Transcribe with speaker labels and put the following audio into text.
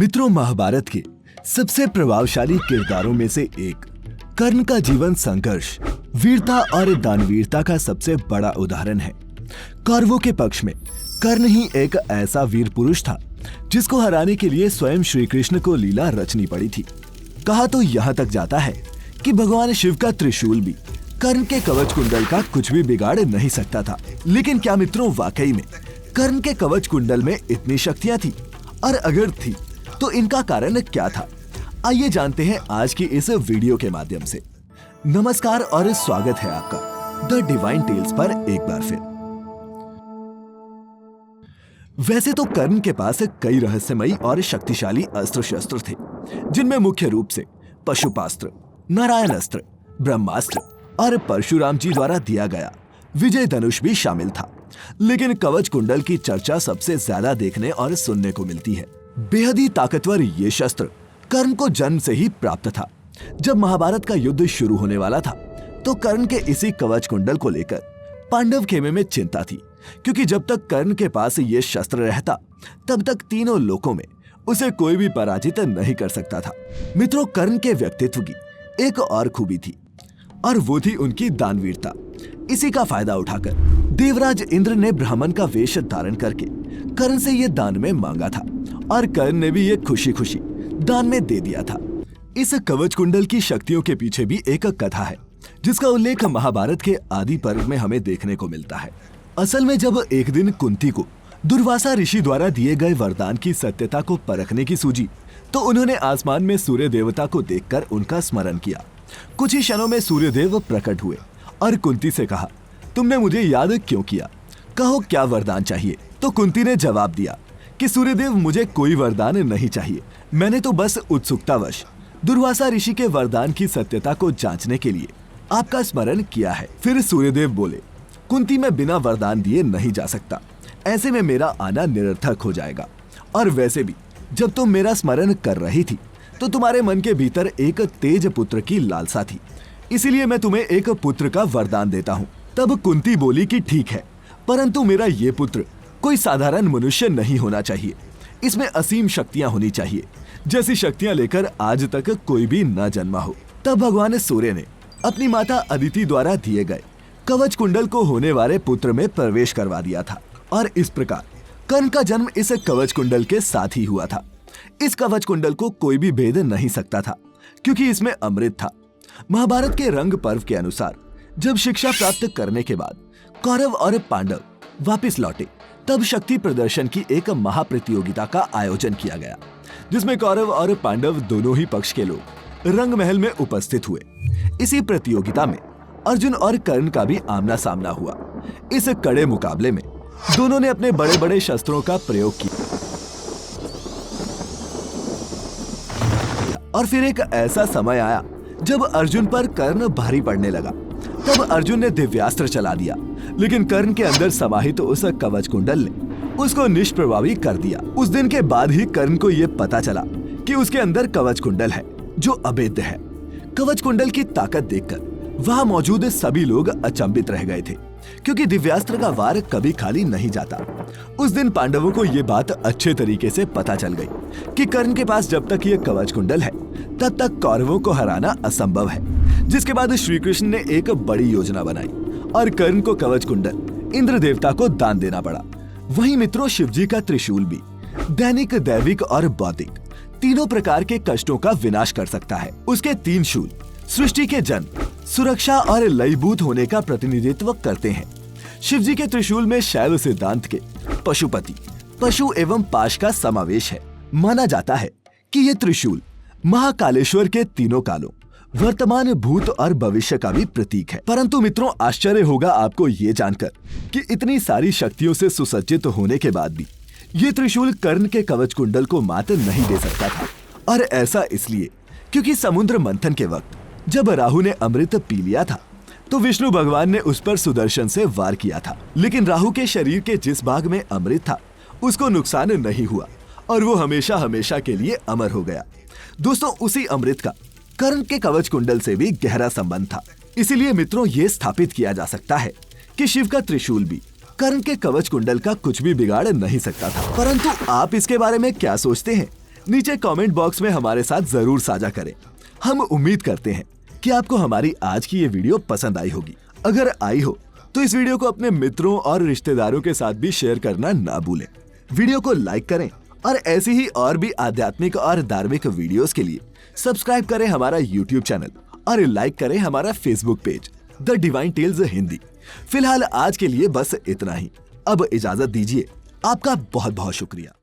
Speaker 1: मित्रों, महाभारत के सबसे प्रभावशाली किरदारों में से एक कर्ण का जीवन संघर्ष, वीरता और दानवीरता का सबसे बड़ा उदाहरण है। कौरवों के पक्ष में कर्ण ही एक ऐसा वीर पुरुष था जिसको हराने के लिए स्वयं श्री कृष्ण को लीला रचनी पड़ी थी। कहा तो यहाँ तक जाता है कि भगवान शिव का त्रिशूल भी कर्ण के कवच कुंडल का कुछ भी बिगाड़ नहीं सकता था। लेकिन क्या मित्रों, वाकई में कर्ण के कवच कुंडल में इतनी शक्तियां थी? और अगर थी तो इनका कारण क्या था? आइए जानते हैं आज की इस वीडियो के माध्यम से। नमस्कार और स्वागत है आपका द डिवाइन टेल्स पर एक बार फिर। वैसे तो कर्ण के पास कई रहस्यमयी और शक्तिशाली अस्त्र शस्त्र थे, जिनमें मुख्य रूप से पशुपास्त्र, नारायण अस्त्र, ब्रह्मास्त्र और परशुराम जी द्वारा दिया गया विजय धनुष भी शामिल था। लेकिन कवच कुंडल की चर्चा सबसे ज्यादा देखने और सुनने को मिलती है। बेहद ही ताकतवर ये शस्त्र कर्ण को जन्म से ही प्राप्त था। जब महाभारत का युद्ध शुरू होने वाला था तो कर्ण के इसी कवच कुंडल को लेकर पांडव खेमे में चिंता थी, क्योंकि जब तक कर्ण के पास ये शस्त्र रहता तब तक तीनों लोकों में उसे कोई भी पराजित नहीं कर सकता था। मित्रों, कर्ण के व्यक्तित्व की एक और खूबी थी और वो थी उनकी दानवीरता। इसी का फायदा उठाकर देवराज इंद्र ने ब्राह्मण का वेश धारण करके कर्ण से ये दान में मांगा था और कर्ण ने भी ये खुशी खुशी दान में दे दिया था। इस कवच कुंडल की शक्तियों के पीछे भी एक कथा है, जिसका उल्लेख महाभारत के आदि पर्व में हमें देखने को मिलता है। असल में जब एक दिन कुंती को दुर्वासा ऋषि द्वारा दिए गए वरदान की सत्यता को परखने की सूझी तो उन्होंने आसमान में सूर्य देवता को देखकर उनका स्मरण किया। कुछ ही क्षणों में सूर्यदेव प्रकट हुए और कुंती से कहा, तुमने मुझे याद क्यों किया? कहो क्या वरदान चाहिए? तो कुंती ने जवाब दिया कि सूर्यदेव, मुझे कोई वरदान नहीं चाहिए, मैंने तो बस उत्सुकतावश दुर्वासा ऋषि के वरदान की सत्यता को जांचने के लिए आपका स्मरण किया है। फिर सूर्यदेव बोले, कुंती, मैं बिना वरदान दिए नहीं जा सकता, ऐसे में मेरा आना निरर्थक हो जाएगा। और वैसे भी जब तुम मेरा स्मरण कर रही थी तो तुम्हारे मन के भीतर एक तेज पुत्र की लालसा थी, इसीलिए मैं तुम्हें एक पुत्र का वरदान देता हूँ। तब कुंती बोली कि ठीक है, परंतु मेरा ये पुत्र कोई साधारण मनुष्य नहीं होना चाहिए, इसमें असीम शक्तियां होनी चाहिए, जैसी शक्तियां लेकर आज तक कोई भी न जन्मा हो। तब भगवान सूर्य ने अपनी माता अदिति द्वारा दिए गए कवच कुंडल को होने वाले पुत्र में प्रवेश करवा दिया था और इस प्रकार कर्ण का जन्म इस कवच कुंडल के साथ ही हुआ था। इस कवच कुंडल को कोई भी भेद नहीं सकता था, क्योंकि इसमें अमृत था। महाभारत के रंग पर्व के अनुसार जब शिक्षा प्राप्त करने के बाद कौरव और पांडव वापस लौटे तब शक्ति प्रदर्शन की एक महाप्रतियोगिता का आयोजन किया गया, जिसमें कौरव और पांडव दोनों ही पक्ष के लोग रंग महल में उपस्थित हुए। इसी प्रतियोगिता में अर्जुन और कर्ण का भी आमना सामना हुआ। इस कड़े मुकाबले में दोनों ने अपने बड़े बड़े शस्त्रों का प्रयोग किया और फिर एक ऐसा समय आया जब अर्जुन पर कर्ण भारी पड़ने लगा। तब अर्जुन ने दिव्यास्त्र चला दिया, लेकिन कर्ण के अंदर समाहित उस कवच कुंडल ने उसको निष्प्रभावी कर दिया। उस दिन के बाद ही कर्ण को यह पता चला कि उसके अंदर कवच कुंडल है जो अभेद्य है। कवच कुंडल की ताकत देखकर वहां मौजूद सभी लोग अचंभित रह गए थे, क्योंकि दिव्यास्त्र का वार कभी खाली नहीं जाता। उस दिन पांडवों को ये बात अच्छे तरीके से पता चल गई कि कर्ण के पास जब तक ये कवच कुंडल है तब तक कौरवों को हराना असंभव है। जिसके बाद श्री कृष्ण ने एक बड़ी योजना बनाई और कर्ण को कवच कुंडल इंद्र देवता को दान देना पड़ा। वहीं मित्रों, शिवजी का त्रिशूल भी दैनिक, दैविक और बौद्धिक तीनों प्रकार के कष्टों का विनाश कर सकता है। उसके 3 शूल सृष्टि के जन्म, सुरक्षा और लयभूत होने का प्रतिनिधित्व करते हैं। शिवजी के त्रिशूल में शैव सिद्धांत के पशुपति, पशु एवं पाश का समावेश है। माना जाता है कि ये त्रिशूल महाकालेश्वर के तीनों कालों, वर्तमान, भूत और भविष्य का भी प्रतीक है। परंतु मित्रों, आश्चर्य होगा आपको ये जानकर कि इतनी सारी शक्तियों से सुसज्जित होने के बाद भी ये त्रिशूल कर्ण के कवच कुंडल को मात नहीं दे सकता था। और ऐसा इसलिए क्योंकि समुद्र मंथन के वक्त जब राहु ने अमृत पी लिया था तो विष्णु भगवान ने उस पर सुदर्शन से वार किया था, लेकिन राहु के शरीर के जिस भाग में अमृत था उसको नुकसान नहीं हुआ और वो हमेशा हमेशा के लिए अमर हो गया। दोस्तों, उसी अमृत का कर्ण के कवच कुंडल से भी गहरा संबंध था। इसीलिए मित्रों, ये स्थापित किया जा सकता है कि शिव का त्रिशूल भी कर्ण के कवच कुंडल का कुछ भी बिगाड़ नहीं सकता था। परंतु आप इसके बारे में क्या सोचते हैं? नीचे कमेंट बॉक्स में हमारे साथ जरूर साझा करें। हम उम्मीद करते हैं कि आपको हमारी आज की ये वीडियो पसंद आई होगी। अगर आई हो तो इस वीडियो को अपने मित्रों और रिश्तेदारों के साथ भी शेयर करना ना भूलें। वीडियो को लाइक करें और ऐसी ही और भी आध्यात्मिक और धार्मिक वीडियोस के लिए सब्सक्राइब करें हमारा YouTube चैनल और लाइक करें हमारा Facebook page the divine tales Hindi. फिलहाल आज के लिए बस इतना ही। अब इजाजत दीजिए। आपका बहुत बहुत शुक्रिया।